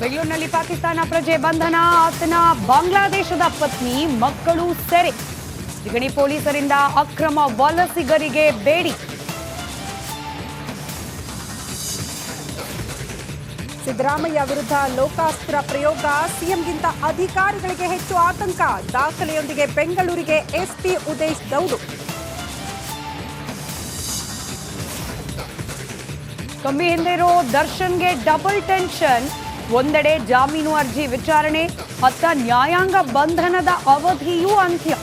ಬೆಂಗಳೂರಿನಲ್ಲಿ ಪಾಕಿಸ್ತಾನ ಪ್ರಜೆ ಬಂಧನ, ಆತನ ಬಾಂಗ್ಲಾದೇಶದ ಪತ್ನಿ, ಮಕ್ಕಳು ಸೆರೆ. ಜಿಗಣಿ ಪೊಲೀಸರಿಂದ ಅಕ್ರಮ ವಲಸಿಗರಿಗೆ ಬೇಡಿ. ಸಿದ್ದರಾಮಯ್ಯ ವಿರುದ್ಧ ಲೋಕಾಸ್ತ್ರ ಪ್ರಯೋಗ, ಸಿಎಂಗಿಂತ ಅಧಿಕಾರಿಗಳಿಗೆ ಹೆಚ್ಚು ಆತಂಕ. ದಾಖಲೆಯೊಂದಿಗೆ ಬೆಂಗಳೂರಿಗೆ ಎಸ್ಪಿ ಉದೇಶ್ ದೌಡು. ಕಮ್ಮಿ ಹಿಂದೆ ಇರೋ ದರ್ಶನ್ಗೆ ಡಬಲ್ ಟೆನ್ಷನ್. ಒಂದೆಡೆ ಜಾಮೀನು ಅರ್ಜಿ ವಿಚಾರಣೆ, ಅತ್ತ ನ್ಯಾಯಾಂಗ ಬಂಧನದ ಅವಧಿಯೂ ಅಂತ್ಯ.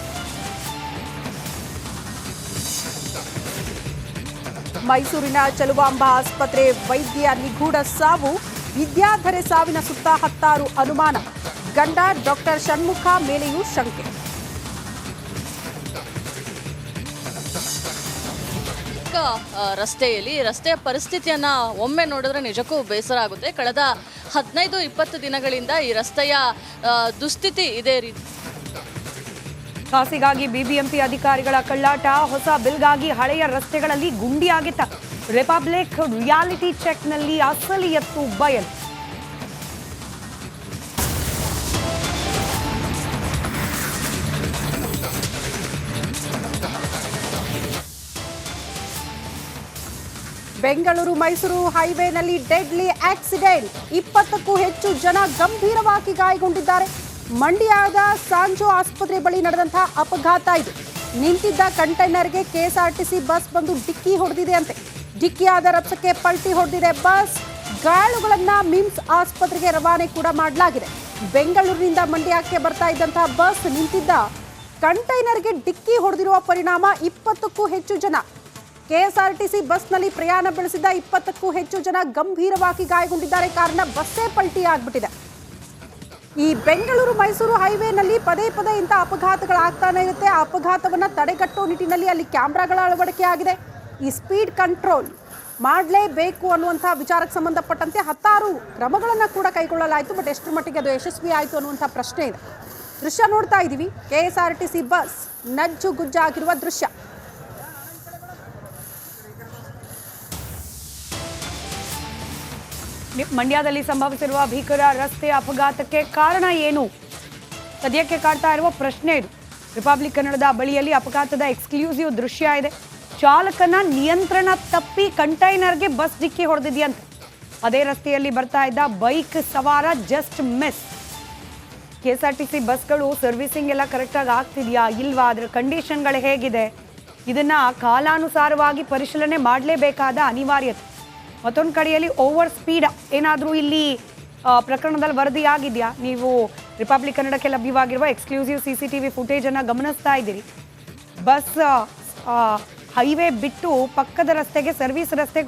ಮೈಸೂರಿನ ಚಲುವಾಂಬ ಆಸ್ಪತ್ರೆ ವೈದ್ಯ ನಿಗೂಢ ಸಾವು, ವಿದ್ಯಾಧರೆ ಸಾವಿನ ಸುತ್ತ 10 ಅನುಮಾನ. ಗಂಡ ಡಾಕ್ಟರ್ ಷಣ್ಮುಖ ಮೇಲೆಯೂ ಶಂಕೆ. ರಸ್ತೆಯ ಪರಿಸ್ಥಿತಿಯನ್ನ ಒಮ್ಮೆ ನೋಡಿದ್ರೆ ನಿಜಕ್ಕೂ ಬೇಸರ ಆಗುತ್ತೆ. ಕಳೆದ 15-20 ದಿನಗಳಿಂದ ಈ ರಸ್ತೆಯ ದುಸ್ಥಿತಿ ಇದೇ ರೀತಿ. ಕಾಸಿಗಾಗಿ ಬಿಬಿಎಂಪಿ ಅಧಿಕಾರಿಗಳ ಕಳ್ಳಾಟ, ಹೊಸ ಬಿಲ್ಗಾಗಿ ಹಳೆಯ ರಸ್ತೆಗಳಲ್ಲಿ ಗುಂಡಿಯಾಗಿತ್ತ. ರಿಪಬ್ಲಿಕ್ ರಿಯಾಲಿಟಿ ಚೆಕ್ನಲ್ಲಿ ಅಸಲಿ ಎತ್ತು ಬಯಲು. ಬೆಂಗಳೂರು ಮೈಸೂರು ಹೈವೇನಲ್ಲಿ ಡೆಡ್ಲಿ ಆಕ್ಸಿಡೆಂಟ್, 20ಕ್ಕೂ ಹೆಚ್ಚು ಜನ ಗಂಭೀರವಾಗಿ ಗಾಯಗೊಂಡಿದ್ದಾರೆ. ಮಂಡ್ಯದ ಸಾಂಜೋ ಆಸ್ಪತ್ರೆ ಬಳಿ ನಡೆದಂತಹ ಅಪಘಾತ ಇದು. ನಿಂತಿದ್ದ ಕಂಟೈನರ್ಗೆ ಕೆಎಸ್ಆರ್ಟಿಸಿ ಬಸ್ ಬಂದು ಡಿಕ್ಕಿ ಹೊಡೆದಿದೆ ಅಂತೆ. ಡಿಕ್ಕಿಯಾದ ರಭಸಕ್ಕೆ ಪಲ್ಟಿ ಹೊಡೆದಿದೆ ಬಸ್. ಗಾಯಾಳುಗಳನ್ನ ಮಿಮ್ಸ್ ಆಸ್ಪತ್ರೆಗೆ ರವಾನೆ ಕೂಡ ಮಾಡಲಾಗಿದೆ. ಬೆಂಗಳೂರಿನಿಂದ ಮಂಡ್ಯಕ್ಕೆ ಬರ್ತಾ ಇದ್ದಂತಹ ಬಸ್ ನಿಂತಿದ್ದ ಕಂಟೈನರ್ಗೆ ಡಿಕ್ಕಿ ಹೊಡೆದಿರುವ ಪರಿಣಾಮ 20ಕ್ಕೂ ಹೆಚ್ಚು ಜನ, ಕೆಎಸ್ಆರ್ಟಿಸಿ ಬಸ್ನಲ್ಲಿ ಪ್ರಯಾಣ ಬೆಳೆಸಿದ್ದ 20ಕ್ಕೂ ಹೆಚ್ಚು ಜನ ಗಂಭೀರವಾಗಿ ಗಾಯಗೊಂಡಿದ್ದಾರೆ. ಕಾರಣ ಬಸ್ಸೇ ಪಲ್ಟಿ ಆಗ್ಬಿಟ್ಟಿದೆ. ಈ ಬೆಂಗಳೂರು ಮೈಸೂರು ಹೈವೇನಲ್ಲಿ ಪದೇ ಪದೇ ಇಂಥ ಅಪಘಾತಗಳಾಗ್ತಾನೆ ಇರುತ್ತೆ. ಆ ಅಪಘಾತವನ್ನ ತಡೆಗಟ್ಟುವ ನಿಟ್ಟಿನಲ್ಲಿ ಅಲ್ಲಿ ಕ್ಯಾಮ್ರಾಗಳ ಅಳವಡಿಕೆ ಆಗಿದೆ. ಈ ಸ್ಪೀಡ್ ಕಂಟ್ರೋಲ್ ಮಾಡಲೇಬೇಕು ಅನ್ನುವಂಥ ವಿಚಾರಕ್ಕೆ ಸಂಬಂಧಪಟ್ಟಂತೆ 10 ಕ್ರಮಗಳನ್ನು ಕೂಡ ಕೈಗೊಳ್ಳಲಾಯಿತು. ಬಟ್ ಎಷ್ಟರ ಮಟ್ಟಿಗೆ ಅದು ಯಶಸ್ವಿ ಆಯಿತು ಅನ್ನುವಂಥ ಪ್ರಶ್ನೆ ಇದೆ. ದೃಶ್ಯ ನೋಡ್ತಾ ಇದ್ದೀವಿ, ಕೆಎಸ್ಆರ್ಟಿಸಿ ಬಸ್ ನಜ್ಜು ಗುಜ್ಜಾಗಿರುವ ದೃಶ್ಯ. ಮಂಡ್ಯದಲ್ಲಿ ಸಂಭವಿಸಿರುವ ಭೀಕರ ರಸ್ತೆ ಅಪಘಾತಕ್ಕೆ ಕಾರಣ ಏನು? ಸದ್ಯಕ್ಕೆ ಕಾಡ್ತಾ ಇರುವ ಪ್ರಶ್ನೆ ಇದು. ರಿಪಬ್ಲಿಕ್ ಕನ್ನಡದ ಬಳಿಯಲ್ಲಿ ಅಪಘಾತದ ಎಕ್ಸ್ಕ್ಲೂಸಿವ್ ದೃಶ್ಯ ಇದೆ. ಚಾಲಕನ ನಿಯಂತ್ರಣ ತಪ್ಪಿ ಕಂಟೈನರ್ಗೆ ಬಸ್ ಡಿಕ್ಕಿ ಹೊಡೆದಿದೆಯಂತೆ. ಅದೇ ರಸ್ತೆಯಲ್ಲಿ ಬರ್ತಾ ಇದ್ದ ಬೈಕ್ ಸವಾರ ಜಸ್ಟ್ ಮಿಸ್. ಕೆಎಸ್ಆರ್ಟಿಸಿ ಬಸ್ಗಳು ಸರ್ವಿಸಿಂಗ್ ಎಲ್ಲ ಕರೆಕ್ಟಾಗಿ ಆಗ್ತಿದೆಯಾ ಇಲ್ವಾ, ಅದರ ಕಂಡೀಷನ್ಗಳು ಹೇಗಿದೆ, ಇದನ್ನ ಕಾಲಾನುಸಾರವಾಗಿ ಪರಿಶೀಲನೆ ಮಾಡಲೇಬೇಕಾದ ಅನಿವಾರ್ಯತೆ. ಮತ್ತೊಂದು ಕಡೆಯಲ್ಲಿ ಓವರ್ ಸ್ಪೀಡ್ ಏನಾದರೂ ಇಲ್ಲಿ ಪ್ರಕರಣದಲ್ಲಿ ವರದಿಯಾಗಿದೆಯಾ? ನೀವು ರಿಪಬ್ಲಿಕ್ ಕನ್ನಡಕ್ಕೆ ಲಭ್ಯವಾಗಿರುವ ಎಕ್ಸ್ಕ್ಲೂಸಿವ್ CCTV ಫುಟೇಜನ್ನು ಗಮನಿಸ್ತಾ ಇದ್ದೀರಿ. ಬಸ್ ಹೈವೇ ಬಿಟ್ಟು ಪಕ್ಕದ ರಸ್ತೆಗೆ, ಸರ್ವಿಸ್ ರಸ್ತೆಗೆ